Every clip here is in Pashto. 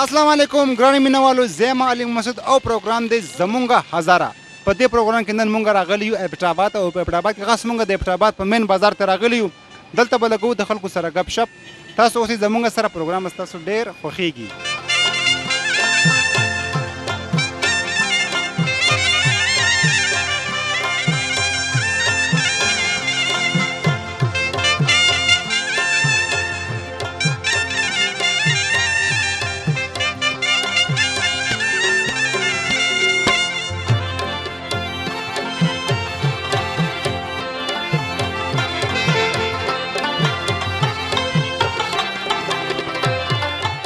السلام علیکم ګرانو مینوالو، زه یم علي مسعود او پروګرام دی زمونږه هزاره. په دې پروګرام کې نن مونږ راغلي یو ایبټ آباد او په ایبټ آباد کې خاص مونږ د ایبټ آباد په مین بازار ته راغلي یو. دلته به لګو د خلکو سره ګپ شپ. تاسو اوسئ زمونږ سره، پروګرام ستاسو ډېر خوښیږي.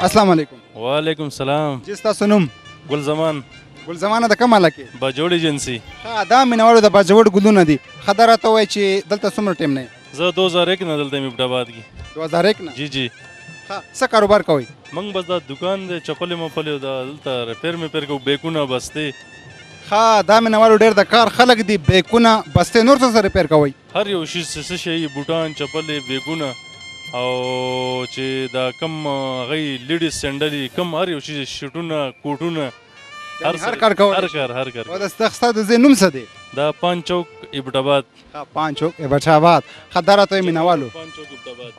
السلام علیکم. وعلیکم السلام. جی ستاسو نوم؟ ګل زمان. ګل زمانه د کوم علاقې؟ باجوړ ایجنسي. ښه، دا مینوالو د باجوړ ګلونه دي. ښه دا راته ووایه چې دلته څومره ټایم نه یې؟ زه 2001 نه دلته یم ایبټ آباد کې. 2001 نه؟ جی جی. ښه، څه کاروبار کوئ؟ موږ بس دا دکان دی، چپلې مپلې دا دلته ریپیر میپیر کوو، بیکونه بستې. ښه، دا مینوالو ډېر د کار خلک دي. بیکونه بستې، نور څه ریپیر کوئ؟ هر یو شي څه شی، بوټان، چپلې، بیکونه او چې دا کم هغه لیډیز سینډلې، کم هر یو شي، شټونه، کوټونه، هر کار کوئ؟ هر کار. او ستا د ځای نوم څه دی؟ دا پان چوک ایبټ آباد. ښه، پان چوک ایبټ آباد. ښه، دا راته وایه مینوالو. پان چوک ایبټ آباد.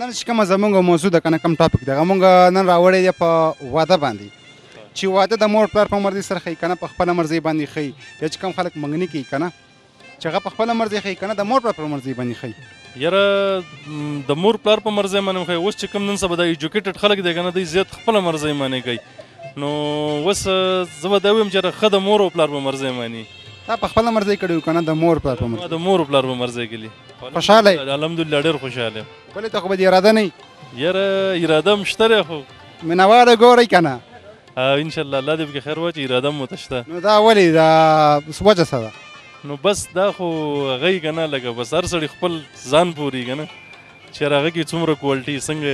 نن چې کومه زمونږ موضوع ده که نه، کوم ټاپک دی، موږ نن راوړی دی په واده باندې. چې واده د مور پلار په مرضي سره ښیي که نه، په خپله مرضۍ باندې ښیي. یا چې کوم خلک منګني کوي که نه، چې هغه په خپله مرضۍ ښیي که نه، د مور پلار په مرضۍ باندې ښیي. یاره د مور پلار په مرضۍ باندې ښیي. اوس چې کوم نن سبا د ایجوکیټډ خلک دی که نه، دوی زیات خپله مرضۍ باندې کوي. نو اوس زه به دا ویم چې ښه د مور او پلار په مرضۍ باندې. تا په خپله مرضۍ کړې وي که نه، د مور پلار په مرضۍ؟ د مور او پلار په مرضۍ کړي. خوشحاله یې؟ الحمدلله ډېر خوشحاله یم. بلې ته خو به دې اراده نه وي؟ یاره اراده م شته دی، خو مینهواله ګورئ که نه؟ انشاءالله الله دې پکې خیر واچوي. اراده مو ته شته. نو دا ولې دا وجه څه ده؟ نو بس دا خو هغه یې که نه، لکه بس هر سړي خپل ځان پورې که نه، چې هغه کې څومره کوالټي څنګه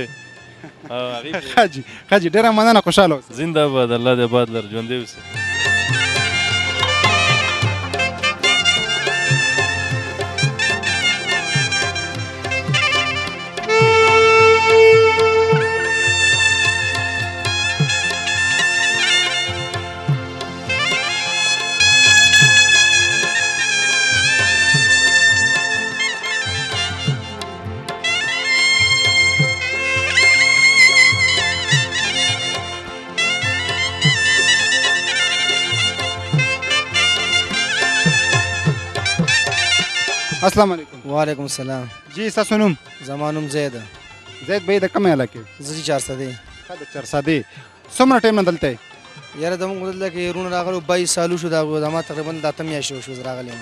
ښه جي، ښه جي، ډېره مننه، خوشحاله اوسئ. زنده باد. الله دې آباد لر ژوندی اوسئ. السلام علیکم. وعلیکم السلام. جی ستاسو نوم؟ زما نوم زید. زید بھائی د کومې علاقې؟ زه چې چارسدې. ښه، د چارسدې. څومره ټایم نه دلته یې؟ یاره زموږ دلته کې رونه راغلو 22 سالو شو. دا ما تقریبا د 8 میاشتې وشوه زه راغلی یم.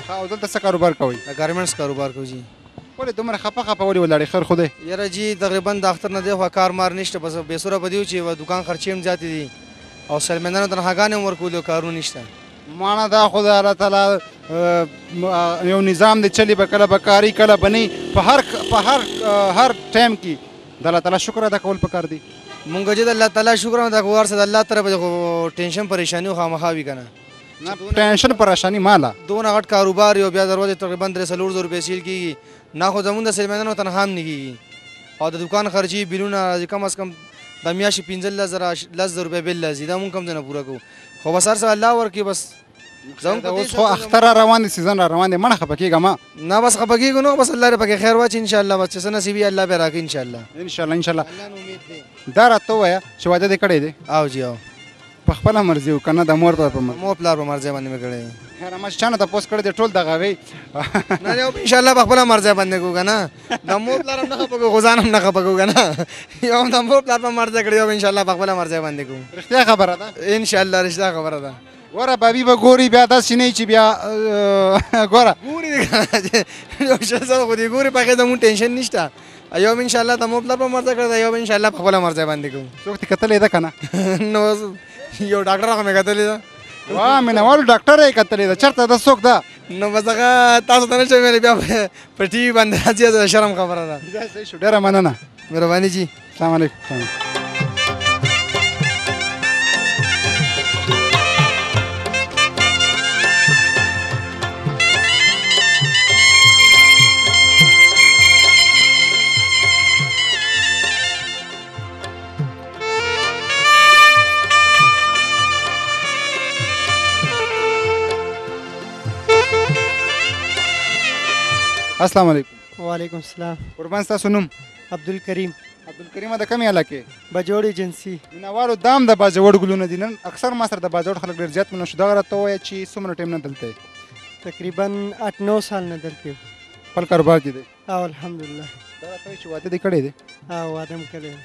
ښه، او دلته څه کاروبار کوئ؟ د ګارمنټس کاروبار کوو جي. ولې دومره خفه ولې ولاړې؟ خیر خو دی. یاره جي تقریبا د اختر نه دی خوا کار مار نشته، بس بېسوره په دې و چې دکان خرچې هم زیاتې دي او سلمندانو تنخواګانې هم ورکولو، کارونه نشته. مانا دا خو د الله تعالی یو نظام دی، چلی به کله به کاري کله به نه. په هر ټایم کې د الله تعالی شکر ادا کول پکار دی. مونږ چې د الله تعالی شکر ادا کوو، هر څه د الله طرفه خو ټینشن پریشاني خامخا وي که نه. ټینشن پریشاني ماله دونه غټ کاروبار یو، بیا دروازې تقریبا 300 روپۍ سیل کېږي نه، خو زمونږ د سلمندانو تنخوا هم نه کېږي او د دکان خرچې بیلونه کم از کم د میاشتې 15,000 روپۍ بیل راځي. دا مونږ کم ځای نه پوره کوو، خو بس هر څه الله ورکړي. بس اوس خو اختر را روان دی، سیزن را روان دی، مړه خفه کېږه ما نه. بس خفه کېږو نو، بس الله دې پکې خیر واچي انشاءالله. بس چې څه نصیب وي الله به راکړي انشاءالله. دا راته ووایه چې واده دې کړی دی؟ او جي او په خپله مرضي و که نه د مور پلار په مرضي؟ مور پلار په مرضۍ باندې مې کړی. خیر، ما چې چا نه تپوس کړی دی ټول دغه وی نه انشاءالله په خپله مرضۍ باندې کوو که نه. د مور پلار هم نه خفه کوو، خو ځان هم نه خفه کوو که نه. یو هم د مور پلار په مرضۍ کړی، یو انشاءالله په خپله مرضۍ باندې کوو. رښتیا خبره ده؟ انشاءالله رښتیا خبره ده. ګوره بابي به ګوري، بیا داسې نه چې بیا ګوره ګوري یو ښځه خو دې ګوري، په هغې زموږ ټینشن نشته. یو به انشاءالله د مور پلار په مرضۍ کړی ده، یو به انشاءالله په خپله مرضۍ باندې کوو. څوک دې کتلې ده که نه؟ نو یو ډاکټر هغه مې کتلې ده. وا مینهوالو ډاکټر یې کتلې ده، چېرته ده، څوک ده؟ نو بس هغه تاسو ته نه شم ویلی، بیا په ټي وي باندې راځي، د شرم خبره ده. صحیح شو، ډېره مننه، مهرباني جي. السلام علیکم. السلام علیکم. وعلیکم السلام. قربان ستاسو نوم؟ عبدالکریم. عبدالکریمه د کومې علاقې؟ بجوړ ایجنسي. مینوالو دام د باجوړ ګلونه دي. نن اکثر ما سره د باجوړ خلک ډېر زیات مینه شو. دغه راته ووایه چې څومره ټایم نه دلته یې؟ تقریبا 8-9 سال نه دلته یم. خپل کاروبار کې دی؟ او الحمدلله. دا راته وایي چې واده دې کړی دی؟ او واده م کړی دی.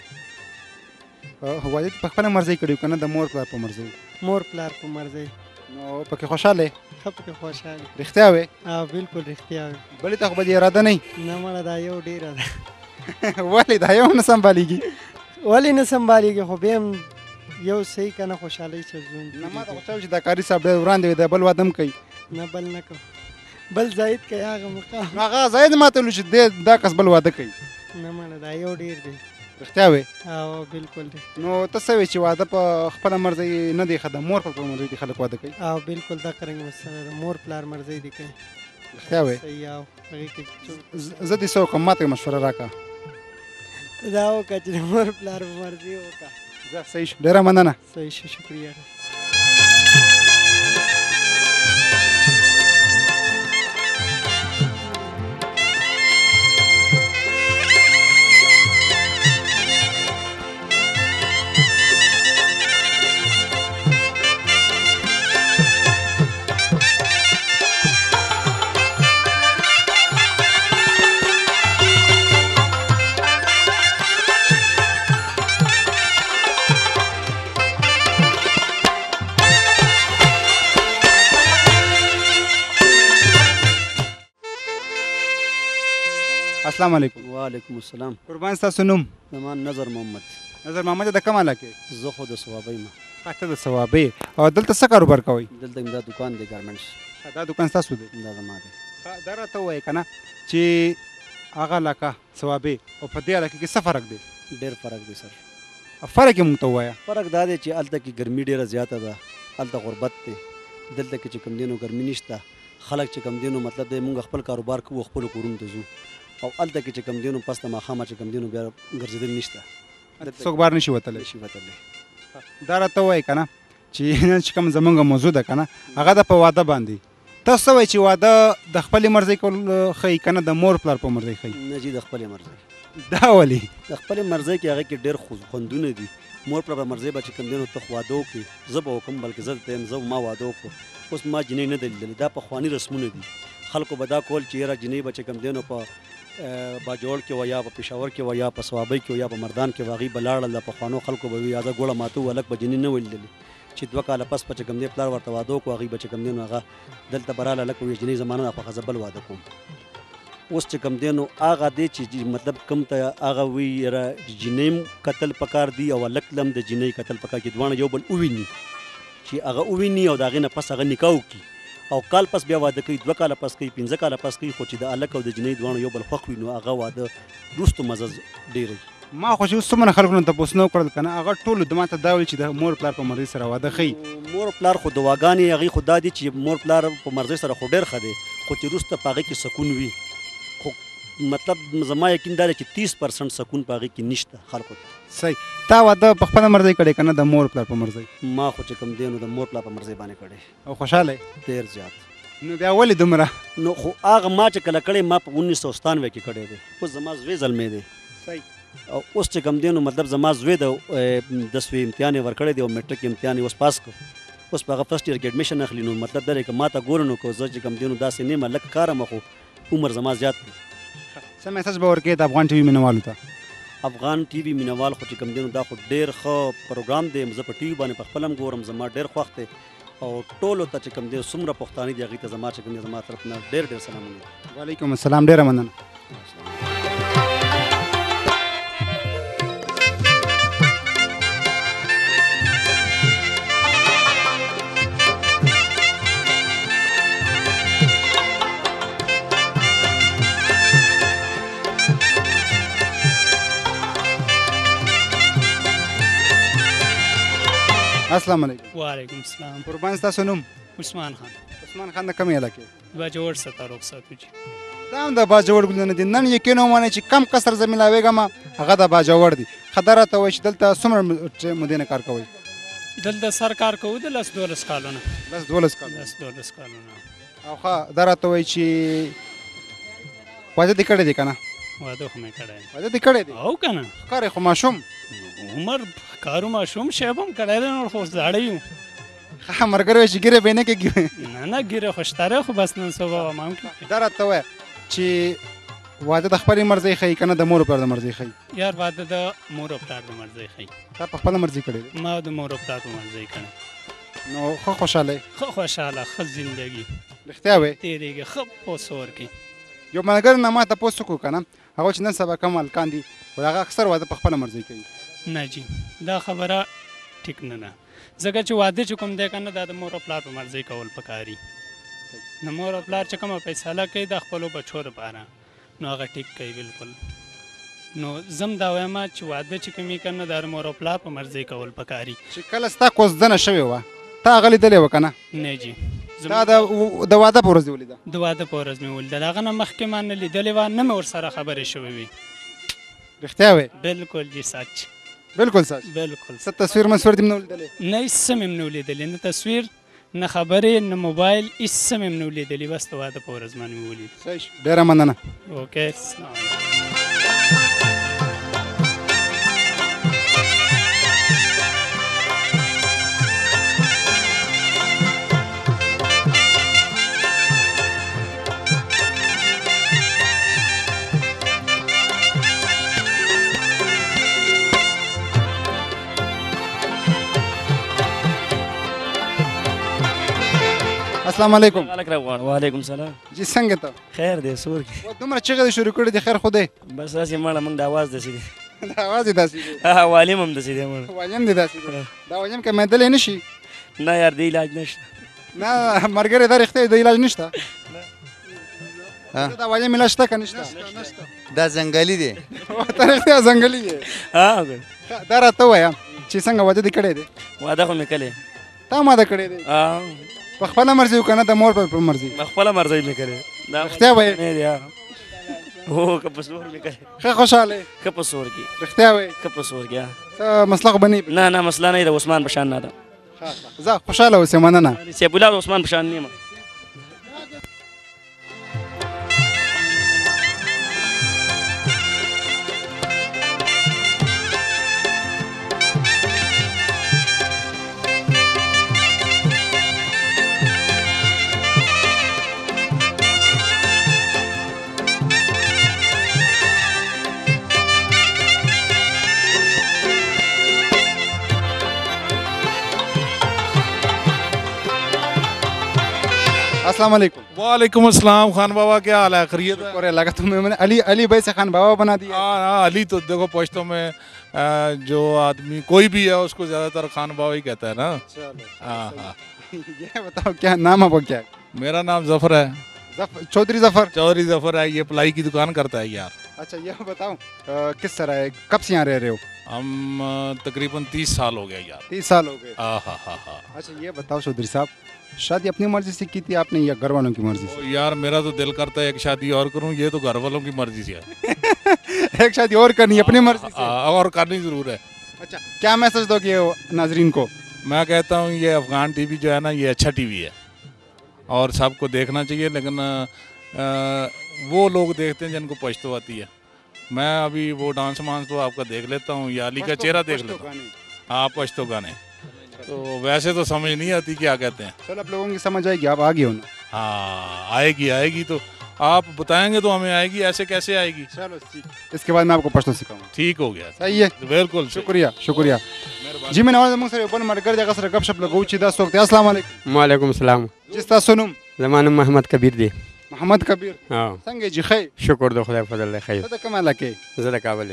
واده دې په خپله مرضۍ کړی که نه د مور پلار په مرضۍ؟ مور پلار په مرضۍ. نو پکې خوشحاله یې؟ ښه پکې خوشحاله. رښتیا وې؟ او بالکل رښتیا وې. بلې ته خو به دې اراده نه وي؟ نه مړه دا یو ډېره ده. ولې دا یو نه سمبالیږي؟ ولې نه سمبالیږي خو بیا هم یو صحیح که نه خوشحالۍ چې ژوند نه ما ته خو چا ویل چې دا کاري صاحب ډېر وړاندې وي دا بل واده هم کوي. نه بل نه کوم. بل زاید کوي هغه مقام. نو هغه زاید ما ته ویل چې دا کس بل واده کوي. نه مړه دا یو ډېر دی. رښتیا وې؟ او بالکل دی. نو ته څه وایې چې واده په خپله مرضۍ نه دی ښه د مور په مرضۍ دي خلک واده کوي؟ او بالکل دا قرنګ مسله ده. مور پلار مرضۍ دي کوي. رښتیا وې؟ صحیح او هغې کې زه دې څه وکړم ما ته مشوره راکړه. دا وکړه چې د مور پلار په مرضۍ وکړه. زه صحیح شو. ډېره مننه. صحیح شو. شکریه. السلام علیکم. وعلیکم السلام. قربان ستاسو نوم؟ زما نظر محمد. نظر محمد د کوم علاقې؟ زه خو د صوابۍ یم. ته د صوابۍ. او دلته څه کاروبار کوئ؟ دلته مې دا دکان دی ګارمنټس. دا دکان ستاسو دی؟ دا زما دی. دا راته ووایه که نه چې هغه علاقه صوابۍ او په دې علاقې کې څه فرق دی؟ ډېر فرق دی سر. فرق یې موږ ته ووایه. فرق دا دی چې هلته کې ګرمي ډېره زیاته ده. هلته غربت دی. دلته کې چې کوم دی نو ګرمي نشته. خلک چې کوم دی نو مطلب دی موږ خپل کاروبار کوو خپلو کورونو ته ځو. او هلته کې چې کوم دی نو پس د ماښامه چې کوم دی نو بیا ګرځېدل نشته. څوک بار نشي وتلی. نشي وتلی. دا راته ووایه که نه چې نن چې کوم زموږ موضوع ده که نه هغه ده په واده باندې. تاسو څه وایئ چې واده د خپلې مرضۍ کول ښایي که نه د مور پلار په مرضۍ ښایي؟ نه جي د خپلې مرضۍ. دا ولې؟ د خپلې مرضۍ کې هغه کې ډېر خوندونه دي. مور پلار په مرضۍ به چې کوم دی نو ته واده وکړې زه به وکړم بلکې زه درته یم زه ما واده وکړو. اوس ما جینۍ نه ده لیدلې. دا پخواني رسمونه دي. خلکو به دا کول چې یاره جینۍ به چې کوم دی نو په باجوړ کې و یا په پېښور کې و یا په صوابۍ کې و یا په مردان کې و هغوی به لاړل. د پخوانو خلکو به وي یاده ګوړه ماته هلک به جینۍ نه وه لیدلې چې 2 کاله پس به چې کوم دی پلار ورته واده وکړو هغوی به چې کوم دی نو هغه دلته به راله هلک به وي جینۍ زما نه ده خوښه زه بل واده کوم. اوس چې کوم دی نو هغه دی چې مطلب کوم ته هغه وي یاره جینۍ کتل پکار دي او هلک لم د جینۍ کتل پکار چې دواړه یو بل وویني چې هغه وویني او د هغې نه پس هغه نکاح وکړي او کال پس بیا واده کوي 2 کاله پس کوي 15 کاله پس کوي. خو چې د هلک او د جینۍ دواړو یو بل خوښ وي نو هغه واده وروستو مزه ډېروي. ما خو چې اوس څومره خلکو نه تپوسونه وکړل که نه هغه ټولو د ما ته دا ویل چې د مور پلار په مرضۍ سره واده ښایي. مور پلار خو دواګانې هغې خو دا دي چې مور پلار په مرضۍ سره خو ډېر ښه دی خو چې وروسته په هغې کې سکون وي. خو مطلب زما یقین دا دی چې 30% سکون په هغې کې نشته خلکو ته. صحیح. تا واده په خپله مرضۍ کړی که نه د مور پلار په مرضۍ؟ ما خو چې کوم دی نو د مور پلار په مرضۍ باندې کړی. او خوشحاله یې؟ ډېر زیات. نو بیا ولې دومره؟ نو خو هغه ما چې کله کړی ما په 1997 کې کړی دی. اوس زما زوی زلمی دی. صحیح. او اوس چې کوم دی نو مطلب زما زوی د 10وي امتحان یې ورکړی دی او میټرک امتحان یې اوس پاس کړو. اوس په هغه فرسټ ایئر کې ایډمیشن اخلي. نو مطلب دا دی که ما ته ګوره نو که زه چې کوم دی نو داسې نه یم لږ کار یم خو عمر زما زیات دی. څه میسج به ورکوې د افغان ټي وي مینوالو ته؟ افغان ټي وي مینوال خو چې کوم دی نو دا خو ډېر ښه پروګرام دی. زه په ټي وي باندې په خپله هم ګورم زما ډېر خوښ دی او ټولو ته چې کوم دی څومره پښتانه دي هغوی ته زما چې کوم دی زما طرف نه ډېر ډېر سلامونه. وعلیکم السلام. ډېره مننه. السلام علیکم. وعلیکم السلام. قربان ستاسو نوم؟ عثمان خان. عثمان خان د کومې علاقې؟ باجوړ څخه رخصت وچی. دا هم د باجوړ ګلونه دي. نن یقین ومنئ چې کم کسر زه میلاویږم هغه د باجوړ دي. ښه دا راته وایي چې دلته څومره مودې نه کار کوئ؟ دلته سر کار کوو د 10-12 کالونه. 10-12 کالونه. 10-12 کالونه. او ښه دا راته وایي چې واده دې کړی دی که نه واده خو مې کړی واده دې کړی دی او که نه ښکار یې خو ماشوم عمر کارو ماشوم شیب هم کړی دی نور خو زاړه یو ښه ملګری وایي چې ګیرې به یې نه کېږي نه نه ګیره خو شته خو بس نن سبا به ما هم کړي دا راته ووایه چې واده د خپلې مرضۍ ښیي که نه د مور او پلار د مرضۍ ښیي یار واده د مور او پلار د مرضۍ ښیي تا په خپله مرضي کړې دی ما د مور او پلار په مرضۍ کړی نو ښه خوشحاله یې ښه خوشحاله ښه زندګي رښتیا وایې تېرېږي ښه پوسور کې یو ملګری نه ما تپوس وکړو که نه هغه چې نن سبا کم هلکان دي خو هغه اکثر واده په خپله مرضۍ کوي نه جي دا خبره ټیک نه ده ځکه چې واده چې کوم دی که نه دا د مور او پلار په مرضۍ کول پکاري د مور او پلار چې کومه فیصله کوي د خپلو بچو دپاره نو هغه ټیک کوي بالکل نو زم دا وایم چې واده چې کوم یې که نه د مور او پلار په مرضۍ کول پکاري چې کله ستا کوزدنه شوې وه تا هغه لیدلې وه که نه نه جي دا د واده په ورځ دې ولیده د واده په ورځ مې ولیده د هغه نه مخکې ما نه لیدلې وه نه مې ورسره خبرې شوې وي رښتیا وایې بالکل جي سچ بالکل سچ بالکل څه تصویر مسویر دې هم نه ولیدلې نه هېڅ څه مې هم نه ولیدلې نه تصویر نه خبرې نه موبایل هېڅ څه مې هم نه ولیدلې بس د واده په ورځ باندې مې ولید صحیح شو ډېره مننه اوکې السلام علیکم السلام علیکم وعلیکم سلام جی څنګه ته خیر دی سور کې و دومره چغې دې شروع کړې دي خیر خو دی بس داسې مړه موږ د اواز داسې دی د اواز یې داسې دی والیم هم داسې دی مړه وایم دې داسې دی دا وایم که مېدلی نه شي نه یار دی علاج نشته نه ملګری دا رښتیا د علاج نشته دا وایم علاج شته که نشته دا ځنګلي دی ته رښتیا ځنګلي یې دا راته ووایه چې څنګه واده دې کړی دی واده خو مې کړی تا واده کړی دی په خپله مرضي و که نه د مور په مرضي خپله مرضۍ مې کړی رښتیا وایې نه دی هو که په سور مې کړی ښه خوشحاله یې که په سور کې رښتیا وایې که په سور کې څه مسله خو به نه نه نه مسله نه د عثمان په شان نه ده زه خوشحاله اوسې مننه سیف الله د عثمان په شان نه یم السلام علیکم वालेकुम अस्सलाम खान बाबा क्या हाल है खैरियत है और लगा तो मैंने अली अली भाई से खान बाबा बना दिया हाँ अली तो देखो पश्तो में जो आदमी कोई भी है उसको ज्यादातर खान बाबा ही कहता है ना हाँ हाँ ये बताओ क्या नाम आपका क्या है मेरा नाम जफर है चौधरी जफर है ये प्लाई की दुकान करता है यार अच्छा ये बताओ किस तरह है कब से यहाँ रह रहे हो हम तकरीबन 30 साल हो गया यार 30 साल हो गए हाँ अच्छा ये बताओ चौधरी साहब शादी अपनी मर्जी से की थी आपने या घर वालों की मर्जी से यार मेरा तो दिल करता है एक शादी और करूं ये तो घर वालों की मर्जी से है एक शादी और करनी है अपनी मर्जी से और करनी जरूर है अच्छा क्या मैसेज दोगे नाजरीन को मैं कहता हूँ ये अफगान टीवी जो है ना ये अच्छा टीवी है और सबको देखना चाहिए लेकिन वो लोग देखते हैं जिनको पश्तो आती है मैं अभी वो डांस वांस तो आपका देख लेता हूँ या अली का चेहरा देख लेता हूँ हाँ पश्तो गाने तो वैसे तो समझ नहीं आती क्या कहते हैं चलो आप लोगों की समझ आएगी आप आगे हो ना हाँ आएगी तो आप बताएंगे तो हमें आएगी ऐसे कैसे आएगी चलो इसके बाद मैं आपको पश्तो सिखाऊंगा ठीक हो गया सही है बिल्कुल शुक्रिया जी मैं नवाज मुंग सर ऊपर मरकर जगह सर गपशप लगाऊ छी 10 वक्त अस्सलाम वालेकुम वालेकुम सलाम जिस्ता सुनुम जमानम मोहम्मद कबीर दी मोहम्मद कबीर हाँ संगे जी खै शुक्र दो खुदा फजल खैर तद कमाल के ज़रा काबल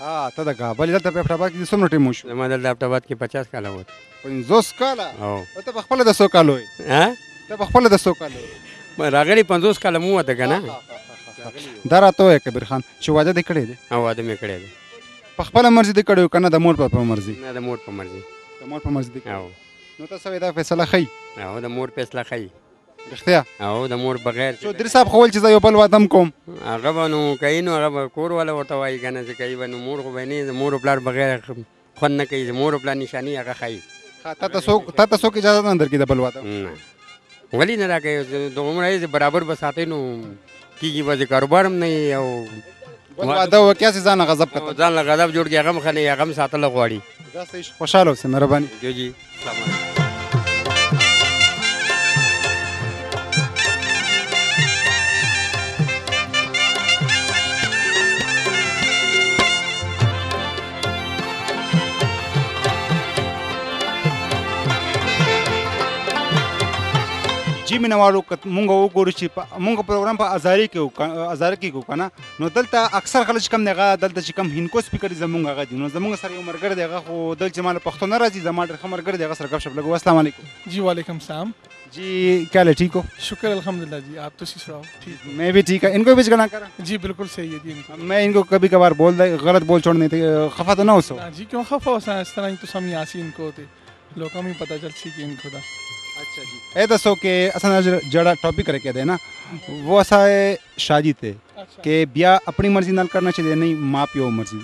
हाँ तद काबल दल तब अफ्टाबाद की सुनो टीमोश जमानल अफ्टाबाद की 50 काला होत 50 काला हां तब खपल 10 कालो हां तब खपल 10 कालो रागड़ी 50 काला मुंह होता का ना दरा तो है कबीर खान शिवाजा दे कड़े दे हां वादे में कड़े दे पखपल मर्जी दे कड़े कना द मोर पर मर्जी ना द मोर पर मर्जी दे हां नो तो सवेदा फैसला खई हां द मोर फैसला खई रखतिया हां द मोर बगैर चौधरी साहब खोल चीज यो बल वादम कोम هغه بنو کینو هغه کور والا ورته وایي کنه چې کوي بنو مور خو بني مور پلار بغیر خون نه کوي مور پلار نشانی هغه خای تا سو کی اجازه نه در کی د بل واده نه ولی نه راکې د عمر یې برابر بساته نو کیږي به کاروبار هم نه وي او واده وکړه چې ځان غضب کړه ځان له غضب جوړ کې هغه هم ښه نه وي هغه هم ساتل غواړي دا صحیح خوشاله اوسئ مهرباني جو جی السلام علیکم جی مینوالو مونږ وګورو چې مونږ پروګرام په ازاري کې کو کنه نو دلته اکثر خلک کم نه دلته چې کم هینکو سپیکر زمونږ هغه دي نو زمونږ سره یو مرګر دی هغه خو دلته چې مال پښتون راځي زما ډېر مرګر دی هغه سره غف شپ لګو السلام علیکم जी वालेकुम सलाम जी क्या हाल है ठीक हो शुक्र अल्हम्दुलिल्लाह जी आप तो सुनाओ ठीक मैं भी ठीक है इनको भी गला करा जी बिल्कुल सही है जी इनको मैं इनको कभी कभार गलत बोल छोड़ने थे खफा तो ना हो जी क्यों खफा हो इस तरह तो सम यासी इनको होते लोगों में पता चल सी कि इनको था अच्छा जी ए दसो के असा जड़ा टॉपिक रखे थे ना वो असा शादी थे कि ब्याह अपनी मर्जी नाल करना चाहिए नहीं माँ प्यो मर्जी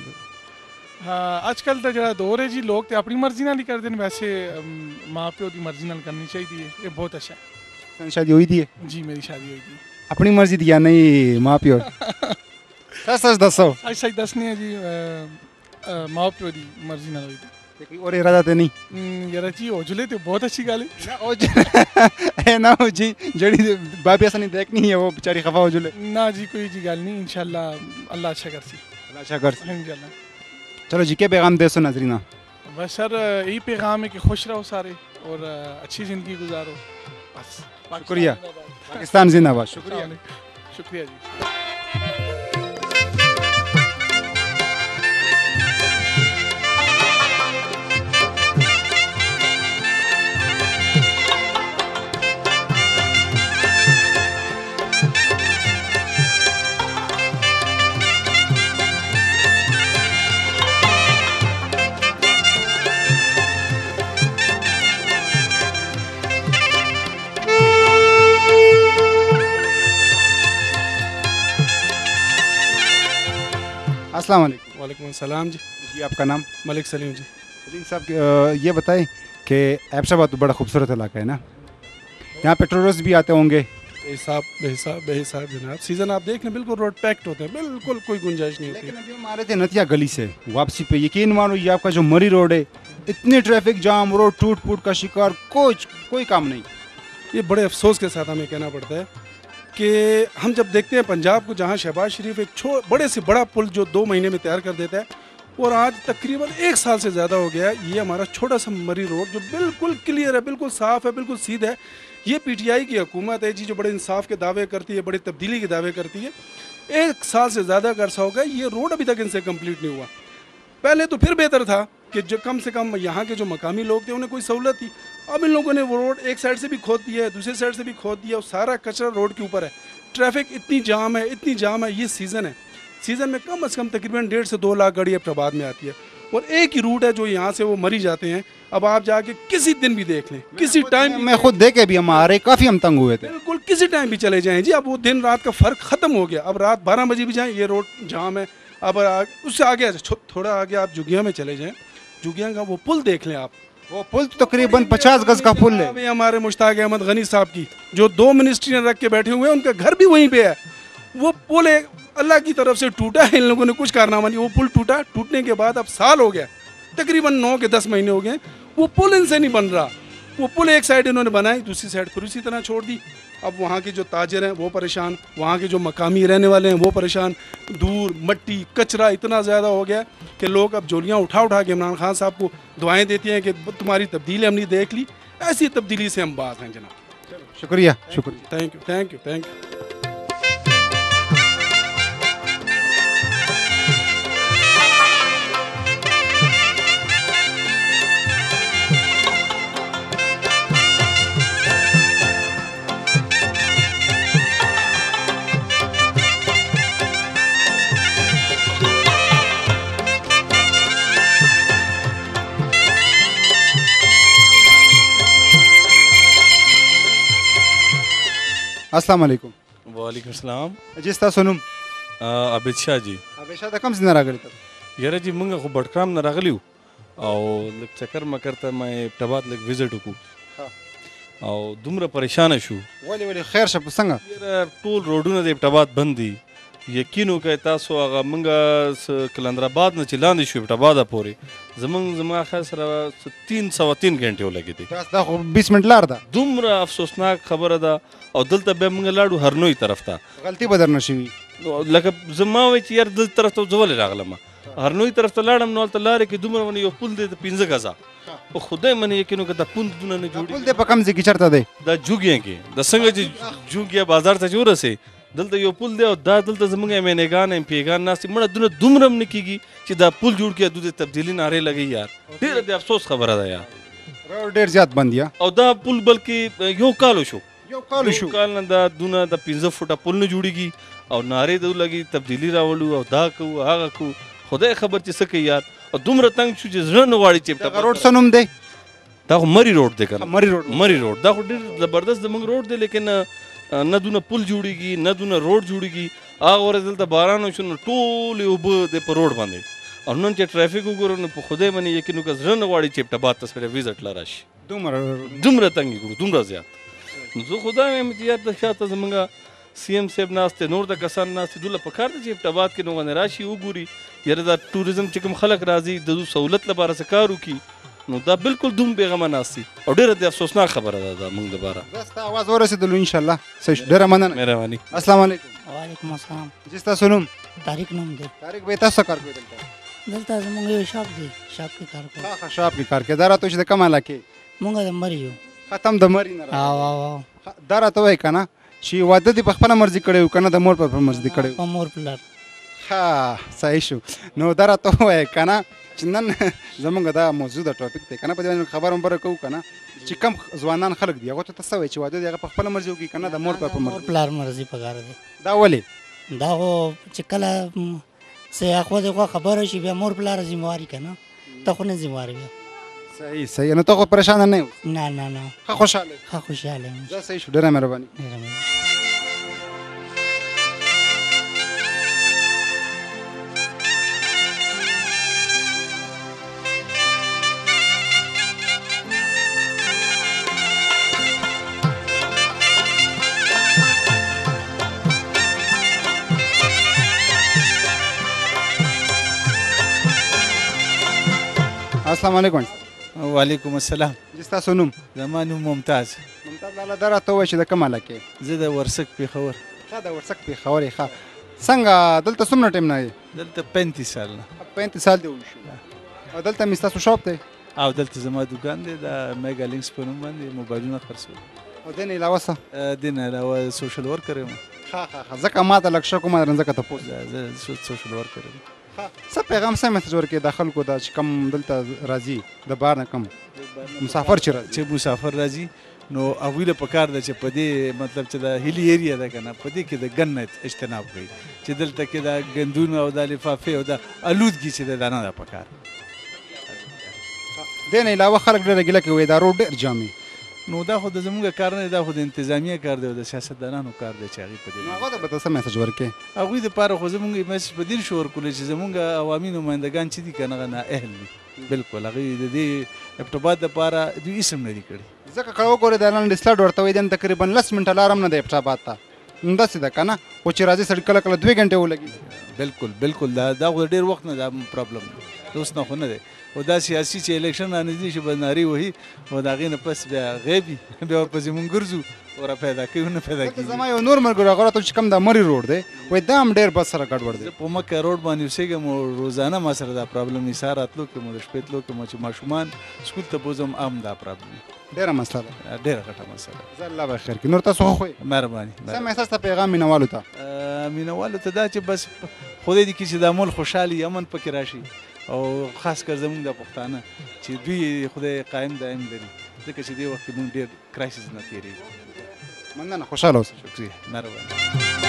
हाँ आजकल तो जरा दौर है जी लोग तो अपनी मर्जी नाल ही करते हैं वैसे माँ प्यो की मर्जी नाल करनी चाहिए ये बहुत अच्छा है शादी हुई थी जी मेरी शादी हुई थी अपनी मर्जी दिया नहीं माँ प्यो सच सच दसो सच सच दसनी है जी माँ प्यो की मर्जी नाल हुई थी और इरादा ते नहीं यार जी ओजुले तो बहुत अच्छी गल है ना हो जी जड़ी बाबी ऐसा नहीं देखनी है वो बेचारी खफा ओजुले ना जी कोई जी गल नहीं इंशाल्लाह अल्लाह अच्छा करसी अल्लाह अच्छा करसी इंशाल्लाह चलो जी क्या पैगाम दे सो नजरीना बस सर यही पैगाम है कि खुश रहो सारे और अच्छी ज़िंदगी गुजारो बस शुक्रिया पाकिस्तान जिंदाबाद शुक्रिया शुक्रिया जी अस्सलाम वालेकुम वालेकुम सलाम जी जी आपका नाम मलिक सलीम जी सलीम साहब ये बताएं कि एबशाबाद तो बड़ा खूबसूरत इलाका है ना यहाँ पे टूरिस्ट भी आते होंगे बेहिसाब जनाब सीज़न आप देख लें बिल्कुल रोड पैक्ड होते हैं बिल्कुल कोई गुंजाइश नहीं होती लेकिन अभी हम आ रहे थे नतिया गली से वापसी पे यकीन मानो ये आपका जो मरी रोड है इतनी ट्रैफिक जाम रोड टूट फूट का शिकार कोई काम नहीं ये बड़े अफसोस के साथ हमें कहना पड़ता है कि हम जब देखते हैं पंजाब को जहाँ शहबाज शरीफ एक बड़े से बड़ा पुल जो 2 महीने में तैयार कर देता है और आज तकरीबन 1 साल से ज़्यादा हो गया है ये हमारा छोटा सा मरी रोड जो बिल्कुल क्लियर है बिल्कुल साफ़ है बिल्कुल सीधा है ये पीटीआई की हुकूमत है जी जो बड़े इंसाफ के दावे करती है बड़ी तब्दीली के दावे करती है 1 साल से ज़्यादा का अर्सा हो गया ये रोड अभी तक इनसे कम्प्लीट नहीं हुआ पहले तो फिर बेहतर था कि जो कम से कम यहाँ के जो मकामी लोग थे उन्हें कोई सहूलत थी अब इन लोगों ने वो रोड एक साइड से भी खोद दिया है दूसरी साइड से भी खोद दिया और सारा कचरा रोड के ऊपर है ट्रैफिक इतनी जाम है ये सीज़न है सीज़न में कम से कम तकरीबन 1.5 से 2 लाख गाड़ी एबटाबाद में आती है और एक ही रूट है जो यहाँ से वो मरी जाते हैं अब आप जाके किसी दिन भी देख लें किसी टाइम मैं खुद देखे भी हम आ रहे काफ़ी हम तंग हुए थे बिल्कुल किसी टाइम भी चले जाएं जी अब वो दिन रात का फ़र्क ख़त्म हो गया अब रात 12 बजे भी जाएं ये रोड जाम है अब उससे आगे थोड़ा आगे आप जुगिया में चले जाएं जुगिया का वो पुल देख लें आप वो पुल तो तकरीबन 50 गज का पुल है अभी हमारे मुश्ताक अहमद गनी साहब की जो 2 मिनिस्ट्री रख के बैठे हुए हैं उनका घर भी वहीं पे है वो पुल एक अल्लाह की तरफ से टूटा है इन लोगों ने कुछ कारनामा नहीं वो पुल टूटा टूटने के बाद अब साल हो गया तकरीबन 9 के 10 महीने हो गए वो पुल इनसे नहीं बन रहा वो पुल एक साइड इन्होंने बनाई दूसरी साइड फिर उसी तरह छोड़ दी अब वहाँ के जो ताजर हैं वो परेशान वहाँ के जो मकामी रहने वाले हैं वो परेशान दूर मट्टी कचरा इतना ज़्यादा हो गया कि लोग अब जोलियाँ उठा के इमरान खान साहब को दुआएं देती हैं कि तुम्हारी तब्दीली हमने देख ली ऐसी तब्दीली से हम बात हैं जनाब शुक्रिया थैंक यू अस्सलाम वालेकुम वालेकुम सलाम जिस्ता सुनुम आबिद शाह जी आबिद शाह कम से रागली तब यार जी मंगा खो बटक्राम न रागली और लग चक्कर में करता मैं एबटाबाद लग विजिट को او دومره پریشانه شو ولې خیر شه په څنګه یاره ټول روډونه د ابټاباد بند دي یقین وکړئ تاسو هغه موږ کلندرآباد نه چې لاندې شو ابټاباده پورې زما خیال سره 303 غنټې ولګېدې دا خو 20 منټ لار ده دومره افسوسناک خبره ده او دلته بیا موږ لاړو هرنوي طرف ته غلطي به درنه شوي لکه زما وایي چې یار دلته طرف ته زه ولې راغلم هرنوي طرف ته لاړم نو هلته لارې کې دومره ونه یو پل دی د 15 غزه په خدای منې یقین وکړه دا پوندونه نه جوړېږي پل دی په کوم ځای کې چېرته دی دا جوګیا کې د څنګه چې جوګیا بازار ته چې ورسې دلته یو پل دی او دا دلته زموږ ایم پیګان ناستې مړه دومره هم نه کېږي چې دا پل جوړ کړي دوی د تبدیلي نارې لګوي یار ډېره د افسوس خبره ده یار روډ ډېر زیات بند یا او دا پل بلکې یو کال شو یو کال نه دا دونه د 15 فوټه پل نه جوړېږي او نارې د لګي تبدیلي راولو او دا کوو هغه کوو خدای خبر چې څه کوي یار او دومره تنګ شو چې زړه نه غواړي چې دغه روډ څه نوم دی دا خو مری روډ دی کنه مری روډ دا خو ډېر زبردست زموږ روډ دی لیکن نه دونه پل جوړېږي نه دونه روډ جوړېږي هغه ورځ دلته باران وشو نو ټولې اوبه دی په روډ باندې او نن چې ټرافیک وګورو نو په خدای باندې یقین وکړه زړه نه غواړي چې ابټاباد ته سړی ویزټ لا راشي دومره تنګ کړو دومره زیات نو زه خدای وایم چې یار د شاته زموږ سی ایم صاحب ناست نور د کسان ناست دوی په کار دی چې ابټاباد کې نو غنې راشي وګوري یاره دا ټوریزم چې کوم خلک راځي د سہولت لپاره څه کار وکړي نو دا بالکل دوم بیغمه ناستي او ډېره د افسوسناک خبره ده دا موږ دپاره دا ستا اواز ورسېدلو انشاءالله ډېره مننه مهرباني السلام علیکم وعلیکم السلام جی ستاسو نوم طارق نوم دی طارق بھائی تاسو کار کوئ دلته زموږ یو شاپ دی شاپ کې کار کوو ښه شاپ کې کار کوئ دا راته چې د کوم علاقې مونږ د مري یو ختم د مري نه دا راته وایي که نه چې واده دې په خپله مرضي کړی و که نه د مور په مرضي کړی په مور پلار ښه صحیح شو نو دا راته ووایه که نه چې نن زمونږ دا موضوع د ټاپک دی که نه په دې باندې خبره مبره کوو که نه چې کم ځوانان خلک دي هغو ته ته څه وایي چې واده دی هغه په خپله مرضي وکړي که نه د مور په مور پلار مرضي پکار دی دا ولې دا خو چې کله څه اخوا دغه خبره شي بیا مور پلار ذمهواري که نه ته خو نه ذمهواري بیا صحیح نو ته خو پریشانه نه یې نه نه نه ښه خوشحاله ښه خوشحاله یم دا صحیح شو ډېره مهرباني السلام علیکم وعلیکم السلام جی ستاسو نوم زما نوم ممتاز لاله دا راته ووایه چې د کوم علاقې زه د ورسک پېښور ښه د ورسک پېښور یې ښه څنګه دلته څومره ټایم نه یې دلته 35 سال نه 35 سال دی وشو او دلته مې ستاسو شاپ دی او دلته زما دوکان دی د میګا لینکس په نوم باندې موبایلونه خرڅوم او دې نه علاوه څه دې نه علاوه سوشل ورکر یم ښه ځکه ما ته لږ شک وم درنه ځکه تپوس زه سوشل ورکر یم څه پیغام څه میسج ورکړي د خلکو دا چې کم دلته راځي د بار نه کم مسافر چې مسافر راځي نو هغوی له پکار ده چې په دې مطلب چې د هیلي ایریا ده که نه په دې کې د ګن نه اجتناب کوي چې دلته کې د ګندونه او د لفافې او د الودګي چې ده دا نه ده پکار دې نه علاوه خلک ډېره ګیله کوي دا روډ ډېر جام نو دا خو د زموږ کار نه دی دا خو د انتظامیه کار دی او د سیاستدانانو کار دی چې هغوی په دې هغه ته به ته څه میسج ورکړې هغوی دپاره خو زموږ میسج په دې شو ورکولی چې زموږ عوامي نمایندګان چې دي که نه نااهل دي بالکل هغوی د دې ابټاباد دپاره دوی اسم نه دي کړي ځکه که وګورې د لنډ سلاډ ورته وایي دن تقریبا 10 منټه لار هم نه دی ابټاباد ته همداسې ده که نه خو چې راځي سړي کله کله 2 غنټې ولګي بالکل دا خو ډېر وخت نه دا پرابلم دی اوس نه خو نه دی او دا سیاسي چې الیکشن رانږدې شي به نارې وهي او د هغې نه پس بیا غیب وي بیا ورپسې مونږ ګرځو ور پیدا کوي نه پیدا کېږي زما یو نور ملګری هغه راته چې کوم دا مری روډ دی وایي دا هم ډېر بس سره ګډوډ دی زه په مکه روډ باندې اوسېږم او روزانه ما سره دا پرابلم وي سهار راتلو کې مو د شپې تلو کې مو چې ماشومان سکول ته بوځم هم دا پرابلم ډېره مسله ده ډېره غټه مسله زه الله به خیر کړي نور تاسو خو مهرباني څه میسج ته پیغام مینوالو ته مینوالو ته دا چې بس خدای دې کړي چې دا ملک خوشحالي امن پکې راشي او خاص کر زموږ د پښتانه چې دوی خدای قایم دایم لري ځکه چې دې وخت کې موږ ډېر کرایسس نه تېرېږو مننه خوشحاله اوسه شکریه مهرباني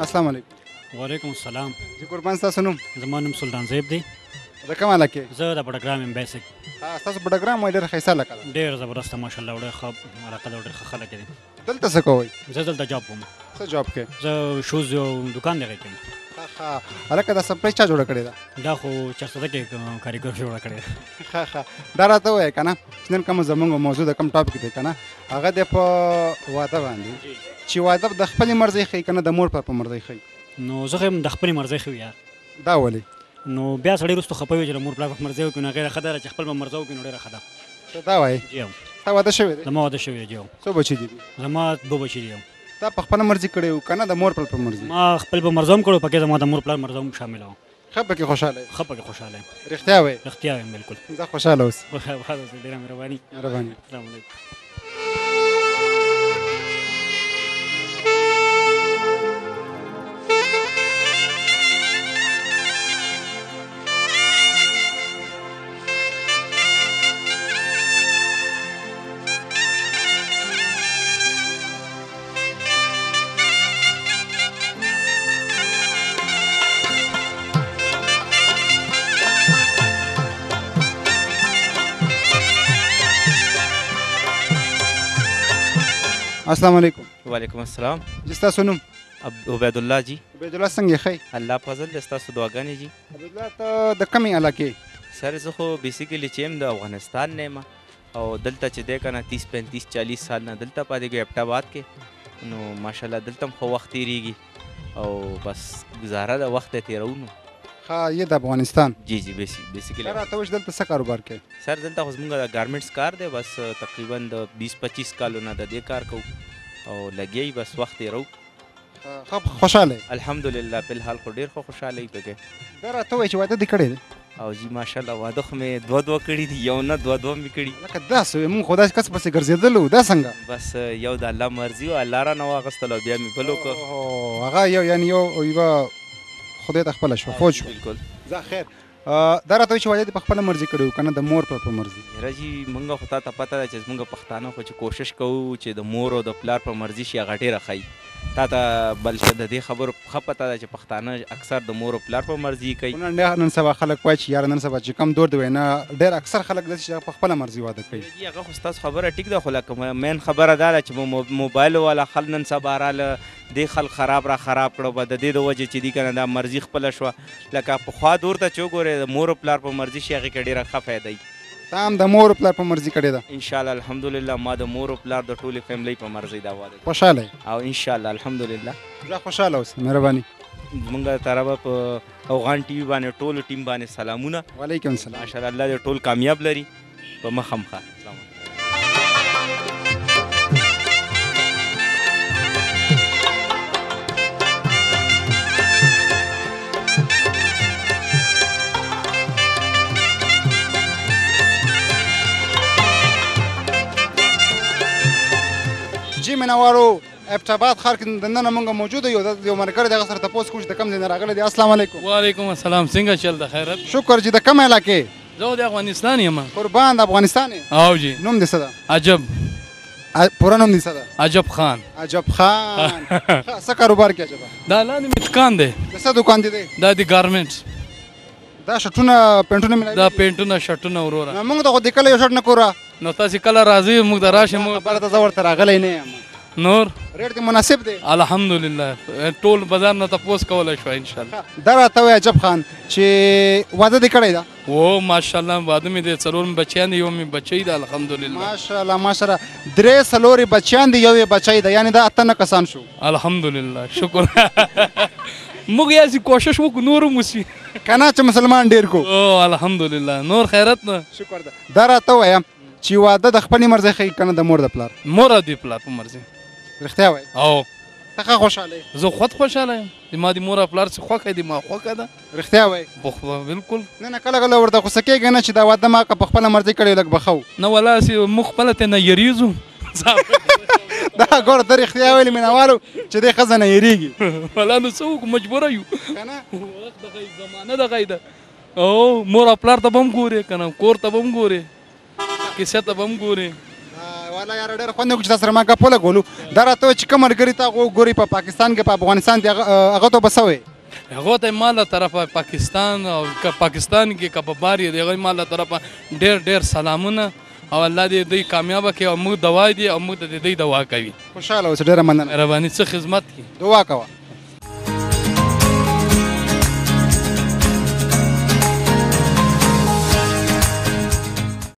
السلام علیکم وعلیکم السلام. جی قربان ستاسو نوم؟ زما نوم سلطان زیب دی. د کوم علاقې؟ زه د بډګرام یم بیسک. ستاسو بډګرام وایي ډېره ښایسته علاقه ده. ډېر زبردسته ماشاءالله ډېر ښه علاقه ده او ډېر ښه خلک دي. دلته څه کوئ؟ زه دلته جاب کوم. څه جاب کوې؟ زه شوز یو دکان دی هغې کوم. ښه هلکه دا سپرایز چا جوړه کړې ده؟ دا خو چرسده کې کاریګر جوړه کړې ده. ښه دا راته ووایه که نه چې نن کومه زموږ موضوع د کوم ټاپک دی که نه هغه دی په واده باندې چې واده د خپلې مرضۍ ښیي که نه د مور پلار په مرضۍ ښیي؟ نو زه خو یم د خپلې مرضۍ ښه یار. دا ولې؟ نو بیا سړی وروسته خفه وي چې د مور پلار په مرضۍ وکړي نو هغې ښه ده چې خپل په مرضه وکړي نو ډېره ښه ده. ته دا وایې؟ جی ستا واده شوی دی؟ زما واده شوی دی. څو بچي دي؟ زما 2 بچي دي. تا په خپله مرضي کړی و که نه د مور پلار په مرضي؟ ما خپل په مرضه هم کړی پکې زما د مور پلار مرضه هم شامله وه. ښه پکې خوشحاله ښه پکې خوشحاله یم. رښتیا وایې؟ رښتیا وایم بلکل. ځه خوشحاله اوسې. ډېره مهرباني. مهرباني. السلام علیکم. السلام علیکم. وعلیکم السلام. جی ستاسو نوم؟ عبید الله جی. عبید الله څنګه یې ښی؟ الله فضل دی ستاسو دعاګانې جی. عبید الله ته د کومې علاقې؟ سر زه خو بیسیکلی چې یم د افغانستان نه یم او دلته چې دی که نه 30 35 40 سال نه دلته پاتې کېږي ایبټ آباد کې. نو ماشاءالله دلته هم ښه وخت تېرېږي او بس ګزاره د وخت یې تېروو نو. ښه یې د افغانستان؟ جی جی بیسیکلی. دا راته وایي چې دلته څه کاروبار کوې؟ سر دلته خو زموږ د ګارمنټس کار دی بس تقریبا د 20 25 کالو نه د دې کار کوو او لګیا یې بس وخت تېروو. ښه خوشحاله یې؟ الحمدلله فلحال خو ډېر ښه خوشحاله یې پکې. دا راته وایي چې واده دې کړی دی؟ او جی ماشاءالله واده خو مې 2 کړي دي یو نه 2 مې کړي. لکه داسې وایي موږ خو داسې کس پسې ګرځېدلو دا څنګه؟ بس یو د الله مرضي و الله رانه واخیستل او بیا مې بل وکړ. هغه یعنې یوه خدای ته خپله شوه فوج شوه. بلکل. ځه خیر دا راته وایي چې واده دې په خپله مرضي کړی و که نه د مور په مرضي؟ یاره جي موږ خو تا ته پته ده چې زموږ پښتانه خو چې کوشش کوو چې د مور او د پلار په مرضي شي هغه ډېره ښایي. تا ته بلکې د دې خبرو ښه پته ده چې پښتانه اکثر د مور او پلار په مرضي کوي. نن سبا خلک وایي چې یاره نن سبا چې کم دور دی وایي نه ډېر اکثر خلک داسې چې په خپله مرضي واده کوي. هغه خو ستاسو خبره ټیک ده خو لکه مین خبره دا ده چې موبایل والا خل نن سبا راله دې خلک خراب کړو به د دې د وجې چې دي که نه دا مرضي خپله شوه. لکه پخوا دور ته چې وګورې د مور او پلار په مرضي شي هغې کې ډېره ښه فایده وي. تا هم د مور او پلار په مرضي کړې ده؟ انشاءالله الحمدلله ما د مور او پلار د ټولې فیملۍ په مرضۍ دا واده خوشحاله یې؟ او انشاءالله الحمدلله. زه خوشحاله اوسې مهرباني. زمونږ د طرفه په افغان ټي وي باندې ټولو ټیم باندې سلامونه. وعلیکم السلام. ماشاءالله الله دې ټول کامیاب لري په مخه مخه. جی مینوالو ایبټ آباد ښار کې دننه موږ موجود یو ملګری د هغه سره تپوس کوو چې د کوم ځای نه راغلی دی. السلام علیکم. وعلیکم السلام. څنګه چل د خیرت؟ شکر جی. د کومه علاقې؟ زه د افغانستان یم. قربان د افغانستان یې؟ او جی. نوم دې څه ده؟ عجب. پوره نوم دې څه ده؟ عجب خان. عجب خان. څه کاروبار کوې عجبه؟ دا لاندې مې دکان دی. د څه دکان دی؟ دا د ګارمنټس. دا شټونه پینټونه مې دا پینټونه شټونه وروره. موږ ته خو د کله یو شټ نه کوره. نو تاسې کله راځئ موږ ته راشئ. خبره ته زه ورته راغلی نه یم. نور ریټ دې مناسب دی؟ الحمدلله ټول بازار نه تپوس کولی شو انشاءالله. دا راته وایي عجب خان چې واده دې کړی ده؟ او ماشاءالله واده مې دی 4 بچیان دي یو مې بچی ده الحمدلله. ماشاءالله ماشاءالله 3 بچیان دي یو یې بچی ده یعنې دا 8 کسان شو. الحمدلله شکر. موږ یاسې کوشش وکړو نور هم وسي که نه چې مسلمان ډېر کو. او الحمدلله نور خیرت نه. شکر ده. دا راته وایه چې واده د خپلې مرضۍ ښیي که نه د مور د پلار؟ مور او د پلار په مرضۍ. رښتیا وایي؟ او ته ښه خوشحاله یې؟ زه خود خوشحاله یم. زما د مور او پلار څه خوښه دي ما خوښه ده. رښتیا وایي؟ بلکل. نه کله کله ورته غوسه کېږي نه چې دا واده ما که په خپله مرضۍ کړی لږ به ښه و. نه والله هسې موږ خپله ترې نه یېرېږو. دا ګوره ته رښتیا ویلې مینهوالو چې دې ښځه نه یېرېږي. والله نو څه وکړو مجبوره یو. که نه وخت دغه زمانه دغه ده. او مور او پلار ته به هم ګورې که نه کور ته به هم ګورې کیسه ته به هم ګورې. والا یاره ډېر خوند وکړو چې تاسو سره ما ګپ ولګولو. دا راته وایي چې کوم ملګري ته ګورې په پاکستان کې په افغانستان کې هغه ته به څه وایې؟ هغه ته ما له طرفه پاکستان او پاکستان کې که په بار یې د هغوی ما له طرفه ډېر ډېر سلامونه او الله دې دوی کامیابه کړي او موږ دوا دي او موږ د دوی دوا کوي. خوشحاله اوسه، ډېره مننه. مهرباني، څه خدمت کې دعا کوه.